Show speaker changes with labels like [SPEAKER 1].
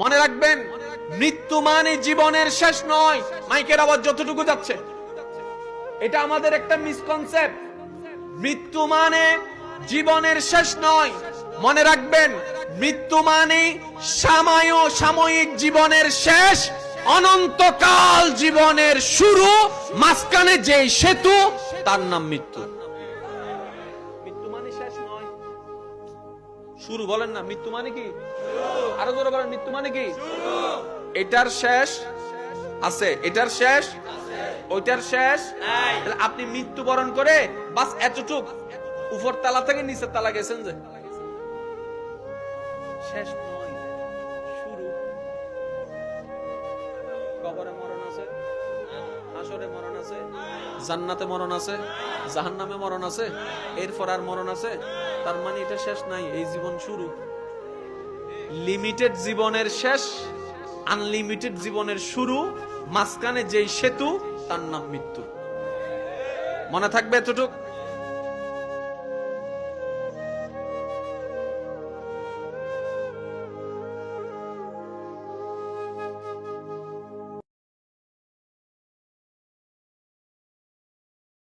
[SPEAKER 1] মনে রাখবেন, মৃত্যু মানে জীবনের শেষ নয়। মাইকের আওয়াজ যতটুকু যাচ্ছে, এটা আমাদের একটা মিসকনসেপ্ট। মৃত্যু মানে জীবনের শেষ নয়। মনে রাখবেন, মৃত্যু মানে সাময়িক জীবনের শেষ, অনন্তকাল জীবনের শুরু, মাঝখানে যে সেতু তার নাম মৃত্যু। মৃত্যু মানে শেষ নয়, শুরু। বলেন না, মৃত্যু মানে কি? আরো জোরে বলেন, মৃত্যু মানে কি? এটার শেষ আছে, এটার শেষ, ওইটার শেষ। আপনি মৃত্যুবরণ করে বাস এতটুক উপর তালা থেকে নিচের তালা গেছেন, যে শেষ নয়, শুরু। কবরে মরণ আছে, হাসরে মরণ আছে, জান্নাতে মরণ আছে, জাহান্নামে মরণ আছে, এরপর আর মরণ আছে। তার মানে এটা শেষ নাই, এই জীবন শুরু। লিমিটেড জীবনের শেষ, আনলিমিটেড জীবনের শুরু, মাঝখানে যেই সেতু তার নাম মৃত্যু। মনে থাকবে এতটুক?